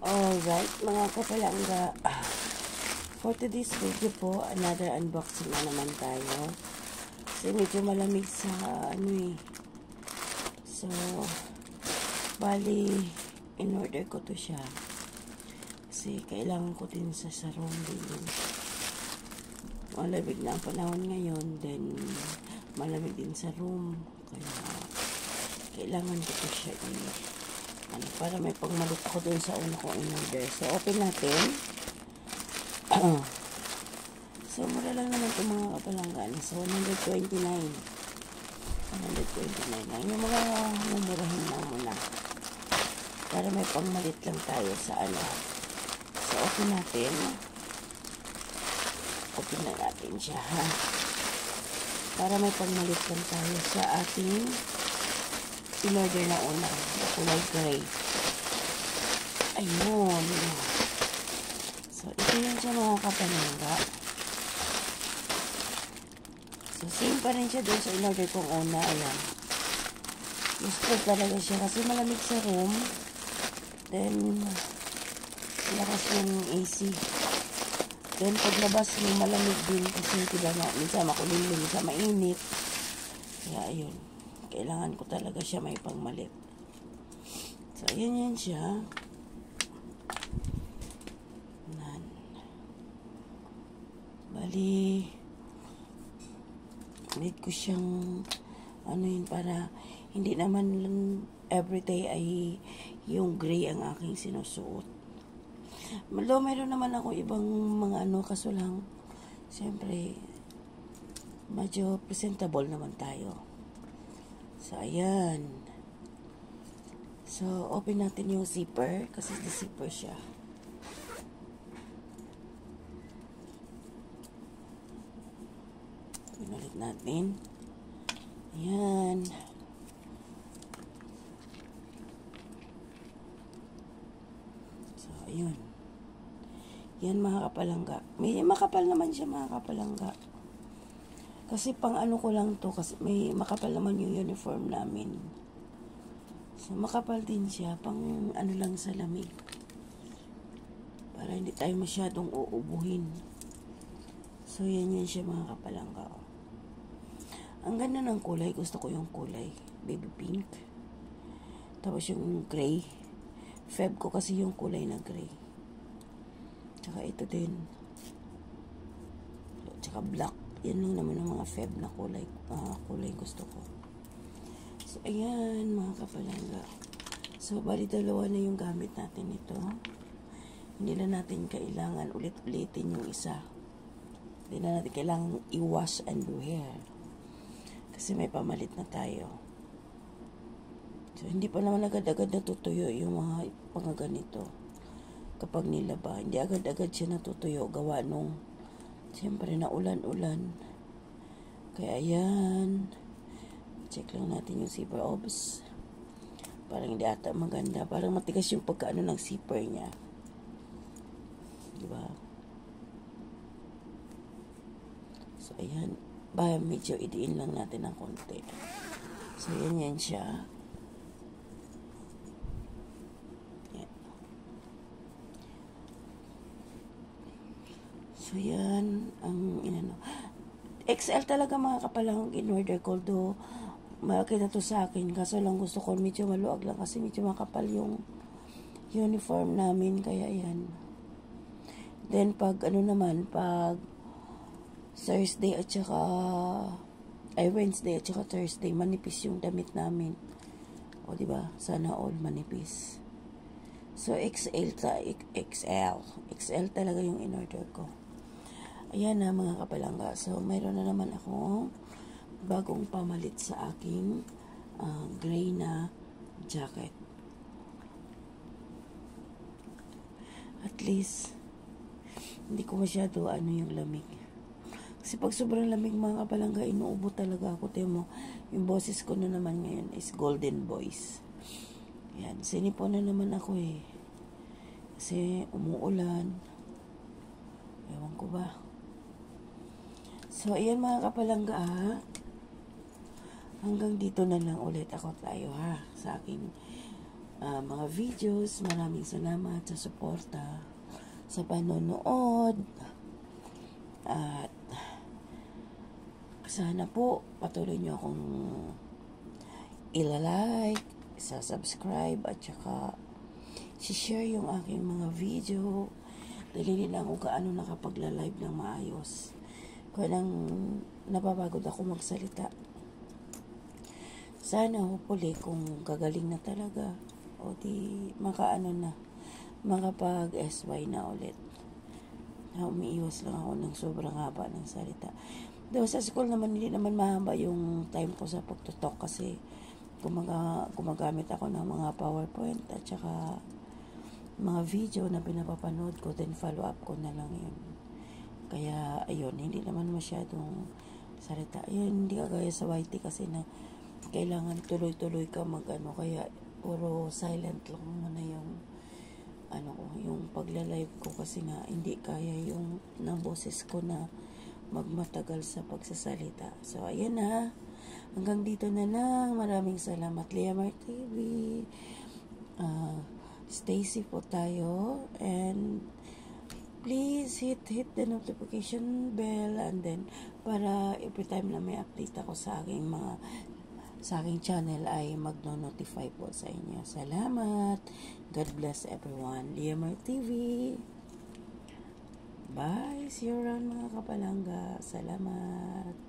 Alright, mga kapalangga. For today's video po, another unboxing na naman tayo. Kasi medyo malamig sa So, bali, in-order ko to siya. Kasi kailangan ko din sa room din. Malamig na ang panahon ngayon. Then, malamig din sa room. Kaya, kailangan ko to siya para may pagmalit ako dun sa una kong in-order. So, open natin. So, mura lang naman itong mga kapalanggan. So, 129 lang. Yung mga mumurahin lang muna. Para may pagmalit lang tayo sa So, open natin. Open na natin siya, ha? Para may pagmalit lang tayo sa ating in-order na una. Kulay gray. Ayun. So, ito yun siya mga kapalangga. So, same pa rin siya doon sa in-order kong una. Ayan. Gusto talaga siya kasi malamig sa room. Then, lakas yung AC. Then, paglabas yung malamig din kasi diba nga, minsan makulimlim, minsan mainit. Kaya, ayun. Kailangan ko talaga siya may pangmalit. So, ayan yan siya. Bali, need ko siyang para hindi naman everyday ay yung gray ang aking sinusuot. Meron naman ako ibang mga kaso lang, siyempre, medyo presentable naman tayo. So, ayan. So, open natin yung zipper kasi the zipper siya. Pinulit natin. Ayan. So, ayun. Yan mga kapalangga. May makapal naman siya mga kapalangga. Kasi pang ko lang to. Kasi may makapal naman yung uniform namin. So, makapal din siya. Pang lang sa lamig. Para hindi tayo masyadong uubuhin. So, yan siya mga kapalangga. Ang ganda ng kulay. Gusto ko yung kulay. Baby pink. Tapos yung gray. Feb ko kasi yung kulay na gray. Tsaka ito din. Tsaka black. Yan lang naman ang mga feb na kulay. Kulay gusto ko. So, ayan mga kapalangga. So, bali dalawa na yung gamit natin ito. Hindi na natin kailangan ulit-ulitin yung isa. Hindi na natin kailangan i-wash and do hair. Kasi may pamalit na tayo. So, hindi pa naman agad-agad natutuyo yung mga ganito. Kapag nilaba, hindi agad-agad siya natutuyo. Gawa nung, siyempre, na ulan-ulan. Kaya, ayan. Check lang natin yung zipper. Oops. Parang hindi ata maganda. Parang matigas yung pagkaano ng zipper niya. Diba? So, ayan. Medyo idiin lang natin ng konti. So, yan siya. Yan. So, yan. Ang XL talaga mga kapalang in-order ko. Do, malaki na to sa akin. Kaso lang gusto ko medyo maluwag lang. Kasi medyo makapal yung uniform namin. Kaya, yan. Then, pag Thursday at saka Wednesday at saka Thursday, manipis yung damit namin. O, diba? Sana all manipis. So, XL talaga yung in-order ko. Ayan na mga kapalangga. So, mayroon na naman akong bagong pamalit sa aking gray na jacket. At least, hindi ko masyado yung lamig. Kasi pag sobrang lamig mga kapalangga, inuubo talaga ako. Tiyo mo, yung boses ko na naman ngayon is golden voice. Yan, sinipon na naman ako Kasi umuulan. Ewan ko ba. So, ayan mga kapalangga Hanggang dito na lang ulit tayo sa aking mga videos. Maraming salamat sa suporta, sa panonood. At sana po patuloy nyo akong ilalike, subscribe at saka share yung aking mga video. Dalili lang kung kaano nakapagla-live ng maayos. Kaya lang napapagod ako magsalita. Sana hopefully kung gagaling na talaga o di makaano na, makapag SY na ulit. Umiiwas lang ako ng sobrang haba ng salita. Though sa school naman hindi naman mahaba yung time ko sa pagtutok kasi gumagamit ako ng mga PowerPoint at saka mga video na pinapapanood ko, then follow up ko na lang yun. Kaya ayun, hindi naman masyadong salita. Ayun, hindi kagaya sa YT kasi na kailangan tuloy-tuloy ka mag-ano, kaya puro silent lang muna yung yung pagla-live ko kasi nga hindi kaya yung ng boses ko na magmatagal sa pagsasalita. So ayan na, hanggang dito na lang. Maraming salamat, Liamar TV. Stay safe po tayo, and please hit the notification bell, and then para every time na may update ako sa aking channel ay magno-notify po sa inyo. Salamat. God bless everyone. Liamar TV. Bye. See you around mga kapalangga. Salamat.